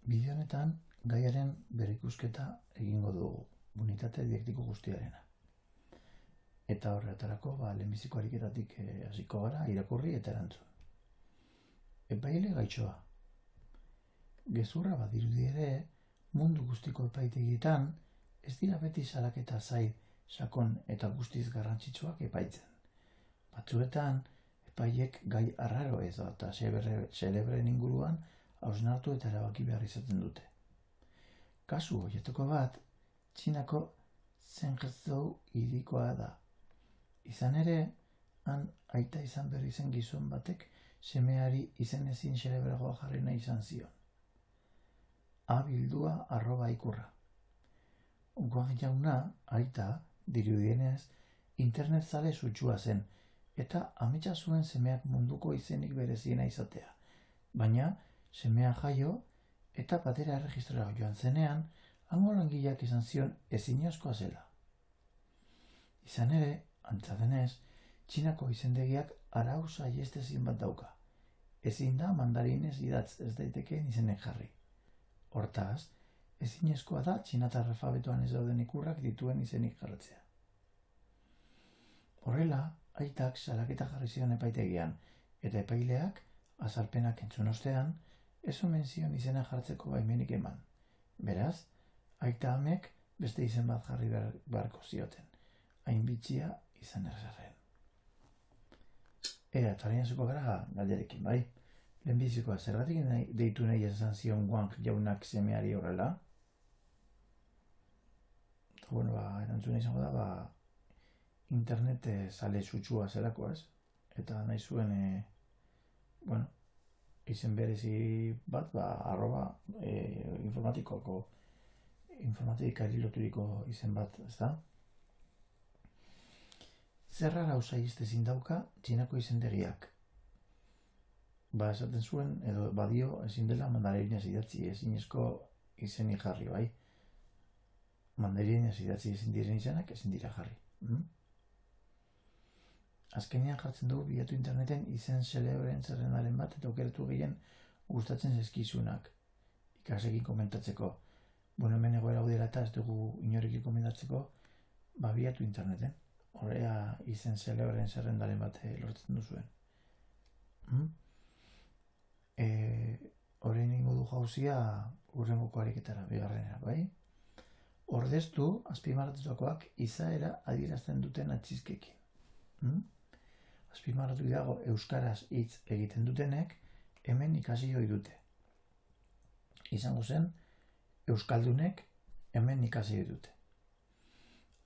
Bideo honetan gaiaren berrikusketa egingo dugu, unitate didaktiko guztiarena. Eta horretarako, lehenbiziko ariketatik hasiko gara, irakurri eta erantzun. Epaile gaitxoa. Gezurra badirudi ere, mundu guztiko epaitegietan, ez dira beti salaketa zai, sakon eta guztiz garrantzitsuak epaitzen. Batzuetan, epaiek gai arraro eta xelebreen inguruan hausnartu eta erabaki behar izaten dute. Kasu horietako bat, Txinako Zhengzhou hirikoa da. Izan ere, han aita izan berri zen gizon batek semeari izen ezin xelebragoa jarri nahi izan zion. abildua@ikurra. Guang jauna, aita, dirudienez, internet zale sutsua zen, eta ametsa zuen semeak munduko izenik bereziena izatea. Baina, semea jaio eta batera erregistrara joan zenean, hango langileak izan zion ezinezkoa zela. Izan ere, antza denez, Txinako izendegiak arau saihestezin bat dauka. Ezin da mandarinez idatz ez daitekeen izenek jarri. Hortaz, ezinezkoa da txinatar alfabetoan ez dauden ikurrak dituen izenik jarratzea. Horrela, aitak salaketa jarri zion epaitegian, eta epaileak, azalpenak entzun ostean, ez omen zion izena jartzeko baimenik eman. Beraz, aita amek beste izen bat jarri beharko zioten, hain bitxia izan erzarren. Eta hariazuko gara galderekin, bai? Lehenbizikoa, zergatik deitu nahi esan zion Wang jaunak semeari horrela? Erantzuna izango da, internet zale sutsua zelako, ez? Eta nahi zuen, izen berezi bat, informatikari loturiko izen bat, ez da? Zerra gauza iztezin dauka Txinako izendegiak. Esaten zuen, edo badio ezin dela mandarinez idatzi, ezinezko izeni jarri, bai? Mandarinez idatzi ezin diren izenak ezin dira jarri. Azkenean jartzen dugu bilatu interneten izen xelebreen zerrendaren bat eta okeratu gehien gustatzen zezkizunak. Ikasekin komentatzeko. Hemen egoera hau dela eta ez dugu inorekin komentatzeko, bilatu interneten. Horrea izen xelebreen zerrendaren bat lortzen duzuen. Horrein ingo du jauzia urrengoko ariketara, bigarrenera, bai? Ordeztu, azpimarratutakoak izaera adierazten duten atxizkekin. Azpimarratu dago euskaraz hitz egiten dutenek, hemen ikasi hori dute. Izango zen, euskaldunek hemen ikasi hori dute.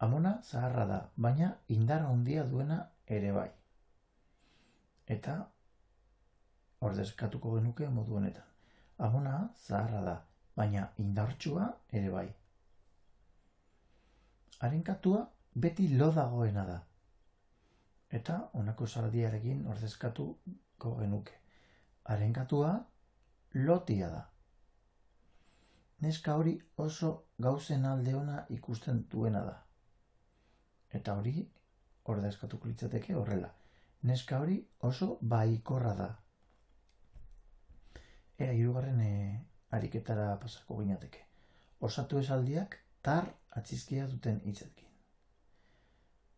Amona zaharra da, baina indar handia duena ere bai. Eta ordezkatuko genuke modu honetan. Amona zaharra da, baina indartsua ere bai. Haren katua beti lo dagoena da. Eta honako zaldiarekin ordezkatuko genuke. Haren katua lotia da. Neska hori oso gauzen alde ona ikusten duena da. Eta hori ordezkatuko litzateke horrela. Neska hori oso baikorra da. Hirugarren ariketara pasako ginateke. Osatu esaldiak tar atxizkia duten hitzekin.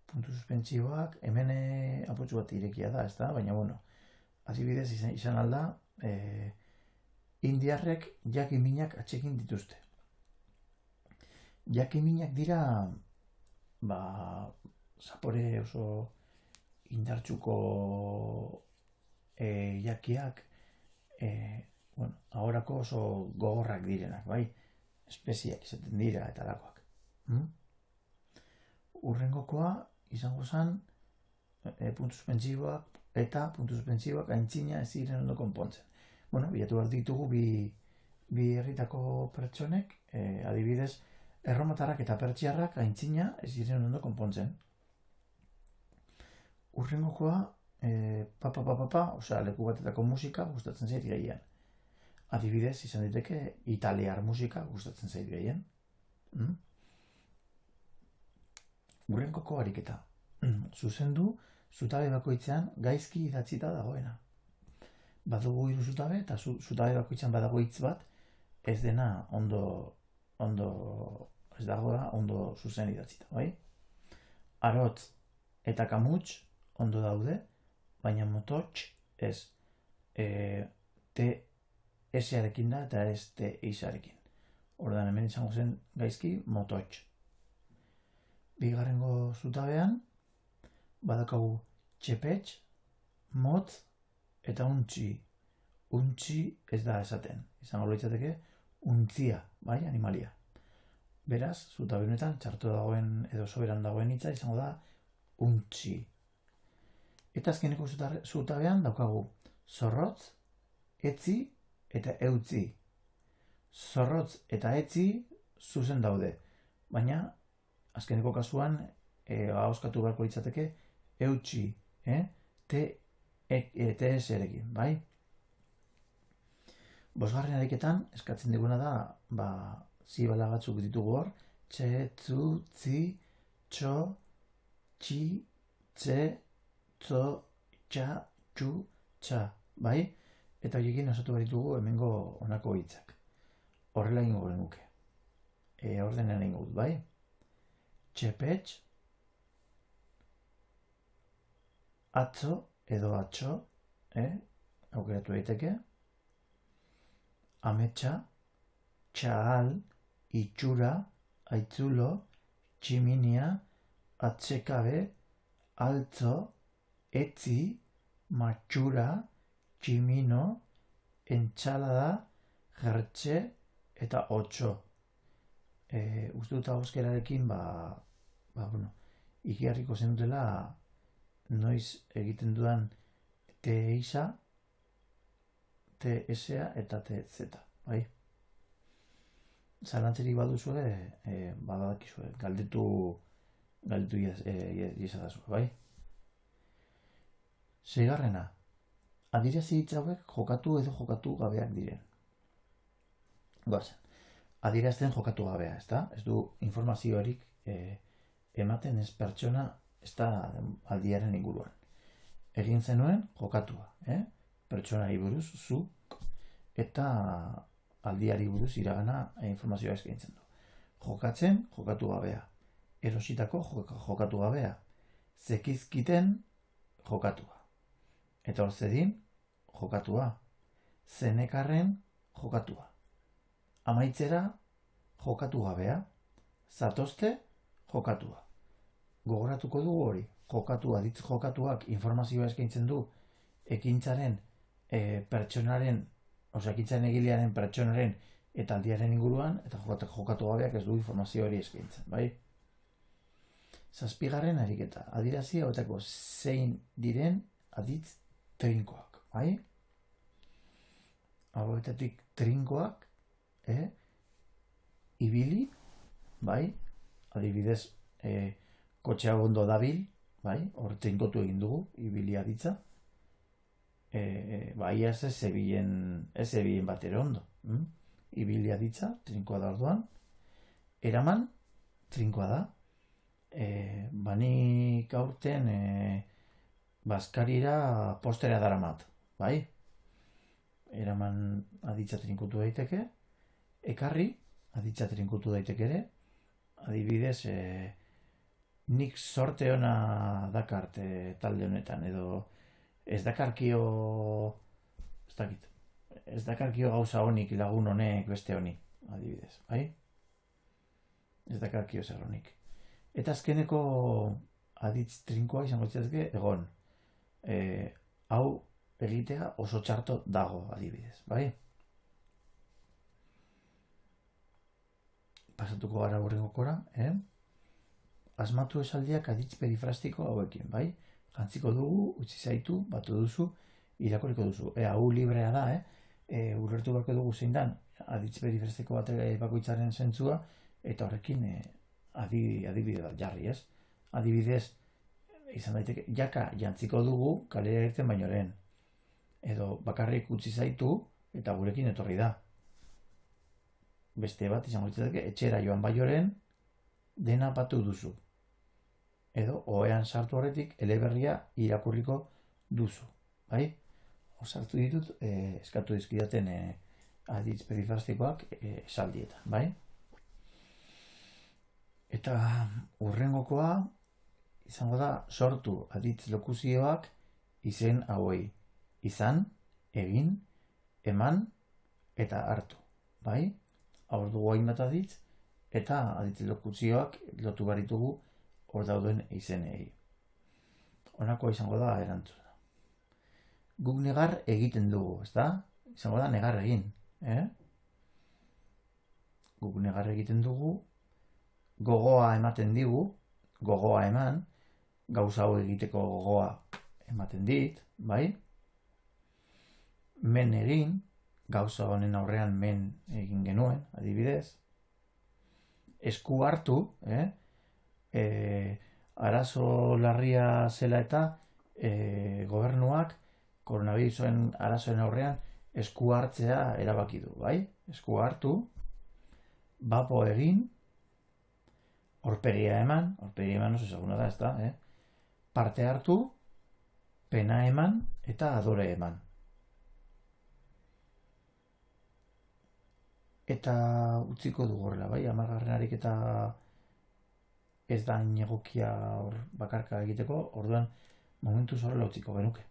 Puntu suspentsiboak, hemen apotxu bat irekia da, ez da? Baina, adibidez izan alda, indiarrek jakiminak atxekin dituzte. Jakiminak dira, zapore oso indartsuko jakiak, ahorako oso gogorrak direnak, bai? Espeziak izaten dira eta alakoak. Urrengokoa izango zen puntu suspentsiboak eta puntu suspentsiboak aintzina ez ziren ondo konpontzen. Bilatu behar ditugu bi herritako pertsonek, adibidez, erromatarrak eta pertsiarrak aintzina ez ziren ondo konpontzen. Urrengokoa, leku batetako musika gustatzen zait gehien. Adibidez, izan diteke, italiar musika gustatzen zait gehien. Urrenkoko ariketa. Zuzendu, zutabe bakoitzean gaizki idatzita dagoena. Badugu hiru zutabe eta zutabe bakoitzean badago hitz bat ez dena ondo ez dagoela ondo zuzen idatzita, bai? Arotz eta kamuts ondo daude, baina mototx ez. T S-arekin da eta ez T isarekin. Ordan hemen izango zen gaizki mototx. Bigarrengo zutabean badakagu txepetx, motz eta untxi. Untxi ez da esaten. Izango litzateke untzia, bai, animalia. Beraz, zutabe honetan txarto dagoen edo soberan dagoen hitza izango da untxi. Eta azkeneko zutabean daukagu zorrotz, etzi eta eutzi. Zorrotz eta etzi zuzen daude, baina azkeneko kasuan ahoskatu beharko litzateke eutxi, TS-erekin, bai? Bosgarren ariketan eskatzen diguna da, zibala batzuk ditugu hor, txe, tzu, tzi, txo, txi, txe, tzo, txa, txu, txa, bai? Eta horiekin osatu behar ditugu hemengo honako hitzak. Horrela ingo genuke. Ordenean ingo dut, bai? Txepetx, atzo edo atxo, aukeratu daiteke. Ametsa, txahal, itxura, aitzulo, tximinia, atsekabe, altzo, etzi, matxura, tximino, entxalada, jertxe eta otxo. Uste dut ahoskerarekin, ikiarriko zen dutela noiz egiten dudan T-isa, T-sa eta T-z, bai? Zalantzerik baduzue, badakizue, galdetu iezadazue, bai? Seigarrena, adierazi hitz hauek jokatu edo jokatu gabeak diren. Goazen, adierazten jokatu gabea, ezta? Ez du informaziorik ematen ez pertsona, ez da aldiaren inguruan. Egin zenuen jokatua, pertsonari buruz, zuk, eta aldiari buruz iragana informazioa eskaintzen du. Jokatzen, jokatu gabea. Erositako jokatu gabea. Zekizkiten jokatua. Eta hor zedin, jokatua. Zenekarren jokatua. Amaitzera, jokatu gabea. Zatozte, jokatua. Gogoratuko dugu hori. Jokatua, ditz jokatuak informazioa eskaintzen du ekintzaren pertsonaren, ekintzaren egilearen pertsonaren eta aldiaren inguruan, eta jokatu gabeak ez du informazio hori eskaintzen, bai? Zazpigarren ariketa, adierazi hauetako zein diren aditz trinkoak, bai? Hauetatik trinkoak, ibili, bai? Adibidez, kotxea ondo dabil, bai? Hor trinkotu egin dugu, ibili aditza. Ia ez zebilen batera ondo. Ibili aditza, trinkoa da orduan. Eraman, trinkoa da. Banik aurten Baskarira postera daramat, bai? Eraman aditza trinkotu daiteke. Ekarri, aditza trinkotu daiteke ere. Adibidez, nik sorte ona dakart talde honetan, edo ez dakarkio gauza honik lagun honek beste honi, adibidez, bai? Ez dakarkio zer honik. Eta azkeneko aditz trinkoa izango litzateke egon. Hau egitea oso txarto dago, adibidez, bai? Pasatuko gara hurrengokora, asmatu esaldiak aditz perifrastiko hauekin, bai? Jantziko dugu, utzi zaitu, batu duzu, irakurriko duzu. Hau librea da, ulertu beharko dugu zein dan, aditz perifrastiko bakoitzaren zentzua, eta horrekin adibide bat jarri, ez? Adibidez, izan daiteke, jaka jantziko dugu kalera irten bainoren. Edo bakarrik utzi zaitu, eta gurekin etorri da. Beste bat izango litzateke, etxera joan baioren, dena batu duzu. Edo, ohean sartu horretik, eleberria irakurriko duzu. Bai? Osartu ditut, eskatu dizkidaten aditz perifrastikoak esaldietan, bai? Eta hurrengokoa izango da sortu aditz lokuzioak izen hauei. Izan, egin, eman eta hartu, bai? Hor dugu hainbat aditz eta aditz lokuzioak lotu baritugu hor dauden izenei. Honako izango da erantzuna. Guk negar egiten dugu, ezta? Izango da negar egin, Guk negar egiten dugu, gogoa ematen digu, gogoa eman, gauza hau egiteko gogoa ematen dit, bai? Men egin, gauza honen aurrean men egin genuen, adibidez. Esku hartu, arazo larria zela eta gobernuak koronavirusen arazoen aurrean esku hartzea erabaki du, bai? Esku hartu, bapo egin, aurpegia eman oso ezaguna da, ezta, parte hartu, pena eman eta adore eman. Eta utziko dugu horrela, bai, 10. ariketa ez da egokia hor bakarka egiteko, orduan momentuz horrela utziko genuke.